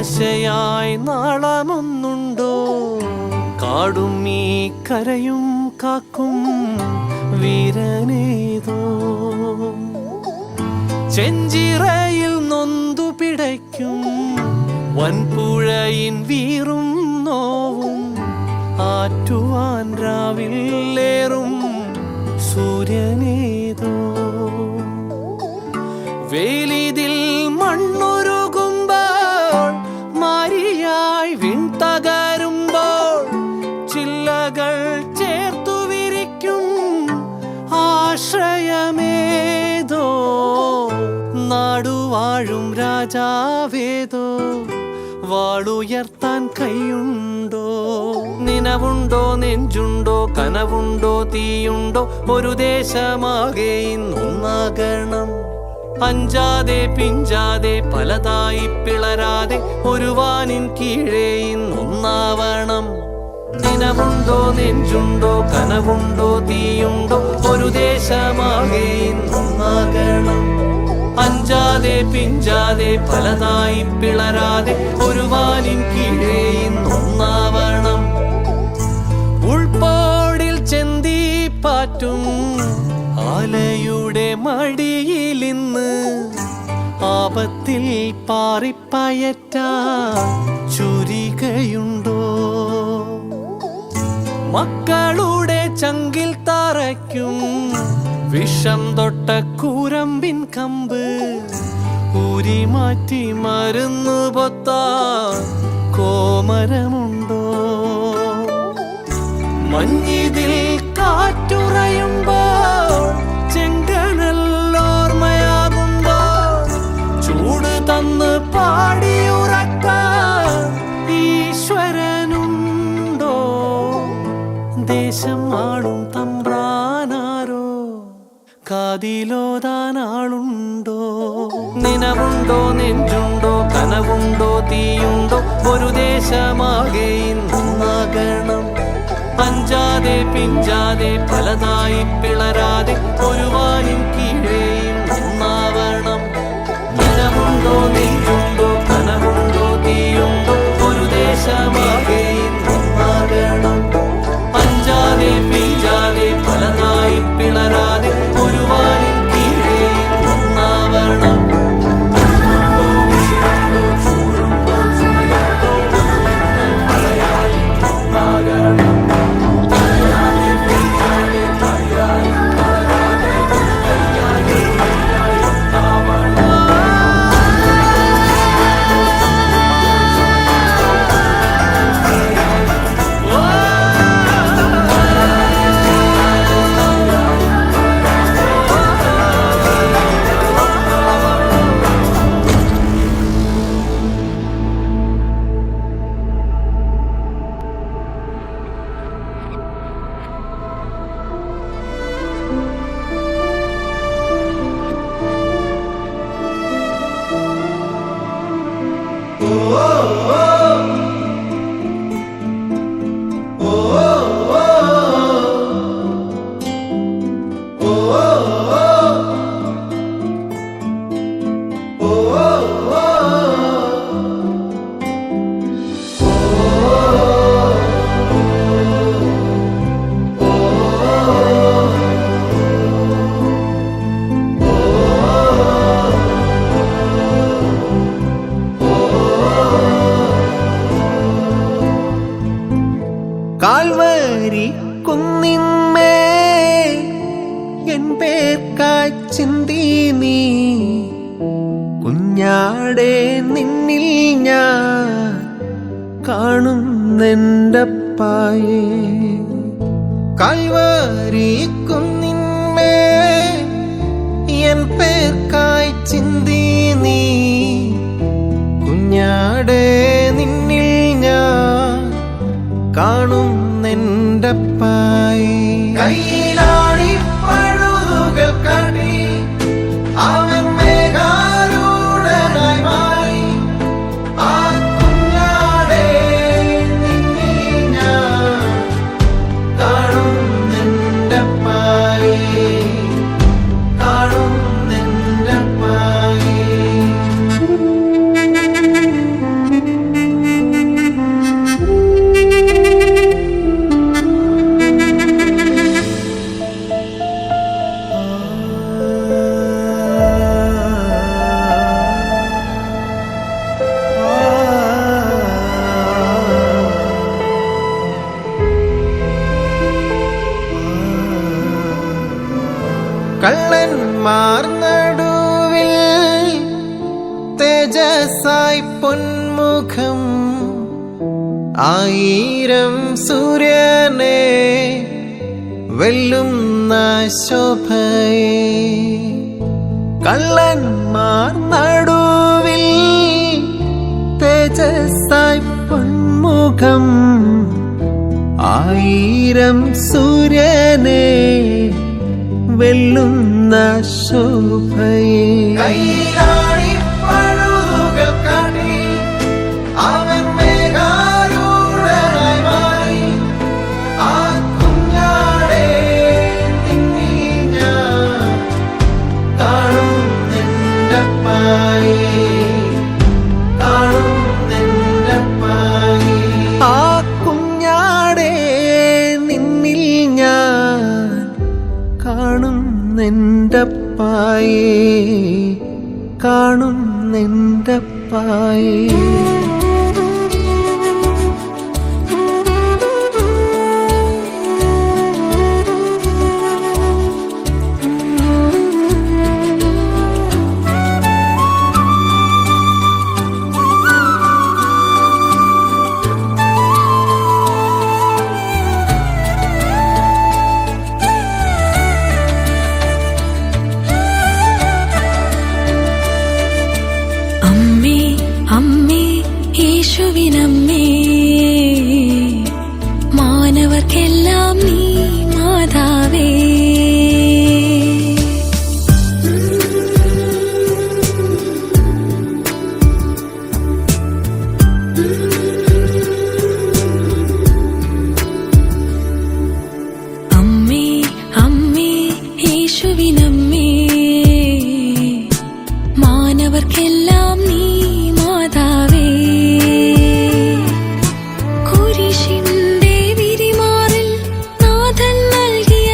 ആശയായി നാളമൊന്നുണ്ടോ? കാടും ഈ കരയും കാക്കും വീരനേതോ. ചെഞ്ചിറയിൽ നൊന്തു പിടയ്ക്കും വൻപുഴയിൻ വീറും നോവും ആറ്റുവാൻ രാവിലേറും സൂര്യനേതോ. വേലിതിൽ മണ്ണുരുകുമ്പോൾ മാരിയായി വിൺതകരുമ്പോൾ ചില്ലകൾ ചേർത്തു വിരിക്കും ആശ്രയമേതോ. നാടുവാഴും രാജാവേതോ വാളുയർത്താൻ കൈയുണ്ടോ? നിനവുണ്ടോ, നെഞ്ചുണ്ടോ, കനവുണ്ടോ, തീയുണ്ടോ? ഒരു ദേശമാകെ ഇന്നൊന്നാകണം. അഞ്ചാതെ പിഞ്ചാതെ പലതായി പിളരാതെ ഒരു വാനിൻ കീഴേ ഇന്നൊന്നാവണം. നിനവുണ്ടോ, നെഞ്ചുണ്ടോ, കനവുണ്ടോ, തീയുണ്ടോ? ഒരു ദേശമാകെ ഇന്നൊന്നാകണം. അഞ്ചാതെ പിഞ്ചാതെ പലതായി പിളരാതെ ഒരു വാനിൻ കീഴേ ഇന്നൊന്നാവണം. ഉൾപ്പോടിൽ ചെന്തി പാറ്റും ആലയുടെ മടിയിലിന്ന് ആപത്തിൽ പാറിപ്പയറ്റാൻ ചുരികയുണ്ടോ? മക്കളുടെ ചങ്കിൽ തറയ്ക്കും വിഷം തൊട്ട കൂരമ്പിൻ കമ്പ് ഊരി മാറ്റി മരുന്ന് പൊത്താൻ കോമരമുണ്ടോ? മഞ്ഞിതിൽ കാറ്റുറയുമ്പോൾ ചെങ്കനല്ലോർമ്മയാകുമ്പോൾ ചൂട് തന്ന് പാടിയുറക്കാൻ ഈശ്വരനുണ്ടോ? ദേശം ആളും തമ്പ്രാനാരോ കാതിലോതാനാളുണ്ടോ? നിനവുണ്ടോ, നെഞ്ചുണ്ടോ, കനവുണ്ടോ, തീയുണ്ടോ? ഒരു ദേശമാകെ ഇന്നൊന്നാകണം. അഞ്ചാതെ പിഞ്ചാതെ പലതായി പിളരാതെ ഒരു വാനിൻ കീഴേ ഇന്നൊന്നാവണം. നിനവുണ്ടോ, നെഞ്ചുണ്ടോ, കനവുണ്ടോ, തീയുണ്ടോ? ഒരു ദേശമാകെ ഇന്നൊന്നാകണം. അഞ്ചാതെ പിഞ്ചാതെ പലതായി പിളരാതെ ഒരു വാനിൻ കീഴേ ഇന്നൊന്നാവണം. കാൽവരി കുന്നിന്മേൽ എൻ പേർക്കായി ചിന്തി നീ കുഞ്ഞാടെ നിന്നിൽ ഞാൻ കാണുന്നെൻ്റപ്പായേ. കാൽവരി കുന്നിന്മേൽ എൻ പേർക്കായി ചിന്തി നീ കുഞ്ഞാടെ നിന്നിൽ ഞാൻ കാണുന്നെൻ്റപ്പായേ. കയ്യിലാണി പഴുതുകൾ കടി അവൻ മേഘാരൂഢനായി മാറി ആ കുഞ്ഞാടെ നിന്നിൽ ഞാൻ കാണുന്നെൻ്റപ്പായേ, കാണുന്നെൻ്റപ്പായേ. കള്ളന്മാർ നടുവിൽ തേജസ്സായി പൊന്മുഖം, ആയിരം സൂര്യനെ വെല്ലുന്ന ശോഭയെ. കള്ളന്മാർ നടുവിൽ തേജസ്സായി പൊന്മുഖം, ആയിരം സൂര്യനെ വെല്ലുന്ന ശോഭയെ. കൈയിലാണി പഴുതുകൾ കാട്ടി അവൻ മേഘാരൂഢനായി മാറി. ആ കുഞ്ഞാടേ നിന്നെ ഞാൻ കാണും നിന്റപ്പായേ, കാണും നിന്റപ്പായേ. ആ കുഞ്ഞാടേ നിന്നിൽ ഞാൻ കാണും നിന്റപ്പായേ, കാണും നിന്റപ്പായേ. യേശുവിനമ്മേ, മാനവർക്കെല്ലാം നീ മാതാവേ. അമ്മേ അമ്മേ യേശുവിനമ്മേ, മാനവർക്കെല്ലാം നീ മാതാവേ. കുരിശിന്റെ വിരിമാറിൽ നാഥൻ നൽകിയ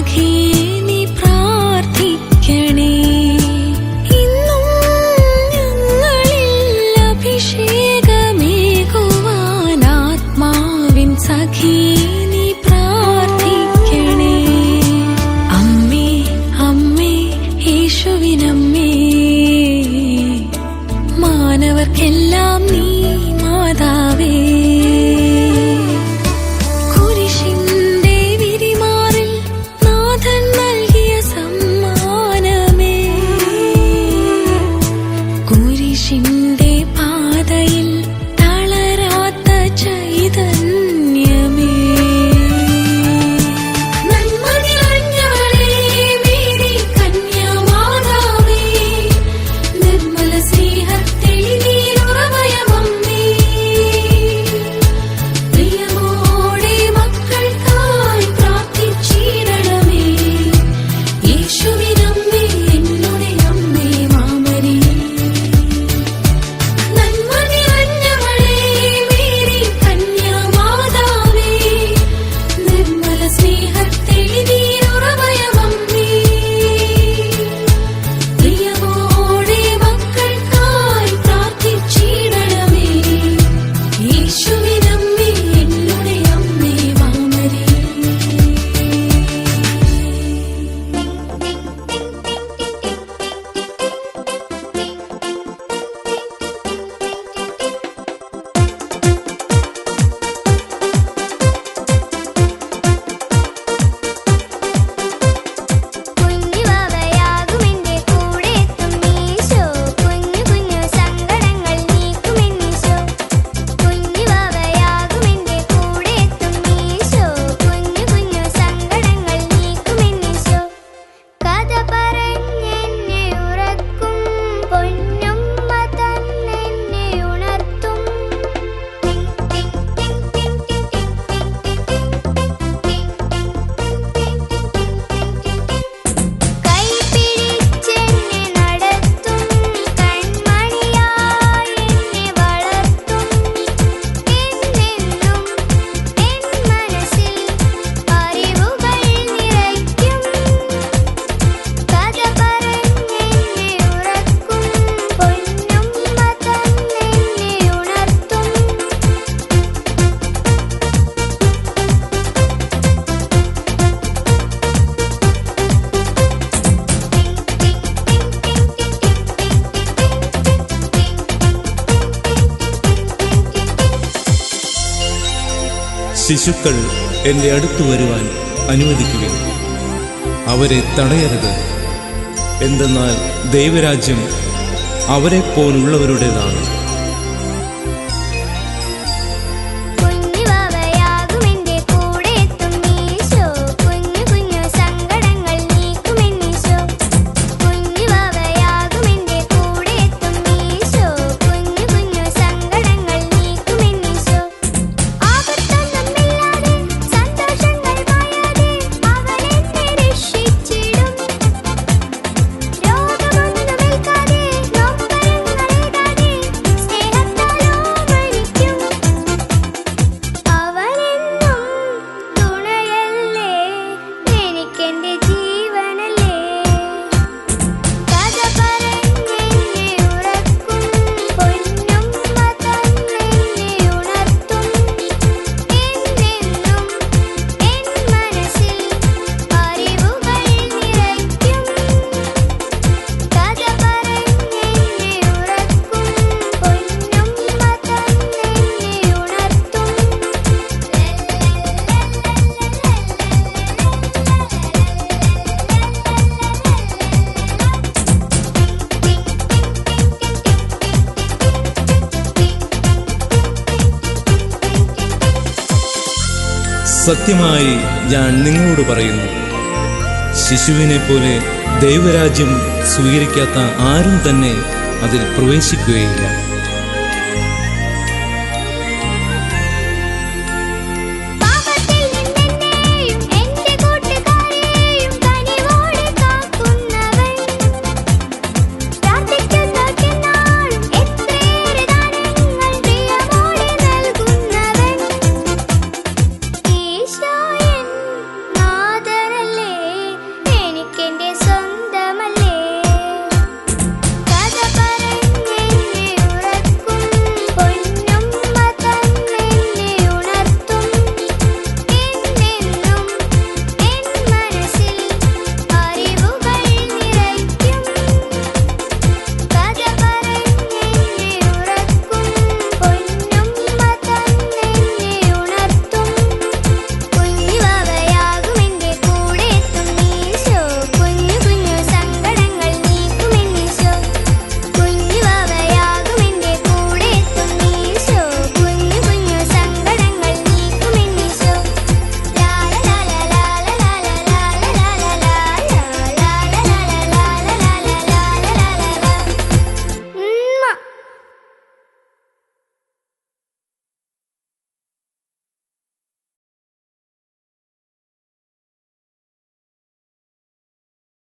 സഖിയേ നീ പ്രാർത്ഥിക്കണേ. ഇന്നും ഞങ്ങളിൽ അഭിഷേകമേകുവാൻ ആത്മാവിൻ സഖിയേ നീ പ്രാർത്ഥിക്കണേ. അമ്മേ അമ്മേ യേശുവിനമ്മേ, മാനവർക്കെല്ലാം നീ മാതാവേ. കുരിശിന്റെ വിരിമാറിൽ നാഥൻ നൽകിയ സമ്മാനമേ, കുരിശിന്റെ പാതയിൽ തളരാത്ത ചൈതന്യമേ. നന്മ നിറഞ്ഞവളേ മേരി കന്യാമാതാവേ, നിർമ്മല സ്നേഹത്തെളിനീരുറവയമമ്മേ, പ്രിയമോടെ മക്കൾക്കായി പ്രാർത്ഥിച്ചിടണമേ. യേശുവിനമ്മേ എന്നുടെ അമ്മേ മാമരിയേ. നന്മ നിറഞ്ഞവളേ മേരി കന്യാമാതാവേ, നിർമ്മല സ്നേഹത്തെളിനീരുറവയമമ്മേ, പ്രിയമോടെ മക്കൾക്കായി പ്രാർത്ഥിച്ചിടണമേ. യേശുവിനമ്മേ എന്നുടെ അമ്മേ മാമരിയേ. കുഞ്ഞുവാവയാകുമെന്റെ കൂടെത്തും ഈശോ, കുഞ്ഞു കുഞ്ഞു സങ്കടങ്ങൾ നീക്കുമെന്നീശോ. കുഞ്ഞുവാവയാകുമെന്റെ കൂടെത്തും ഈശോ, കുഞ്ഞു കുഞ്ഞു സങ്കടങ്ങൾ നീക്കുമെന്നീശോ. കഥ പറഞ്ഞെന്നെ ഉറക്കും പൊന്നുമ്മ തന്നെന്നെ ഉണർത്തും. കൈപിടിച്ചെന്നെ നടത്തും, കൺമണിയായി എന്നെ വളർത്തും. എന്നെന്നും എൻ മനസ്സിൽ അറിവുകൾ നിറയ്ക്കും. കഥ പറഞ്ഞെന്നെ ഉറക്കും പൊന്നുമ്മ തന്നെന്നെ ഉണർത്തും. ശിശുക്കൾ എൻ്റെ അടുത്തു വരുവാൻ അനുവദിക്കുക, അവരെ തടയരുത്. എന്തെന്നാൽ ദൈവരാജ്യം അവരെപ്പോലുള്ളവരുടേതാണ്. കുഞ്ഞുവാവയാകുമെന്റെ കൂടെത്തും ഈശോ, കുഞ്ഞു കുഞ്ഞു സങ്കടങ്ങൾ നീക്കുമെന്നീശോ. കുഞ്ഞുവാവയാകുമെന്റെ കൂടെത്തും ഈശോ, കുഞ്ഞു കുഞ്ഞു സങ്കടങ്ങൾ നീക്കുമെന്നീശോ. ആപത്തൊന്നുമില്ലാതെ സന്തോഷങ്ങൾ മായാതെ അവൻ എന്നെ രക്ഷിച്ചിടും. രോഗമൊന്നുമേൽക്കാതെ നൊമ്പരങ്ങളേകാതെ സ്നേഹത്താൽ ഓമനിക്കും. അവനെന്നും തുണയല്ലേ, എനിക്കെന്റെ ജീവനല്ലേ. കഥ പറഞ്ഞെന്നെ ഉറക്കും പൊന്നുമ്മ തന്നെന്നെ ഉണർത്തും. എന്നെന്നും എൻ മനസ്സിൽ അറിവുകൾ നിറയ്ക്കും. കഥ പറഞ്ഞെന്നെ ഉറക്കും പൊന്നുമ്മ തന്നെന്നെ ഉണർത്തും. സത്യമായി ഞാൻ നിങ്ങളോട് പറയുന്നു, ശിശുവിനെ പോലെ ദൈവരാജ്യം സ്വീകരിക്കാത്ത ആരും തന്നെ അതിൽ പ്രവേശിക്കുകയില്ല.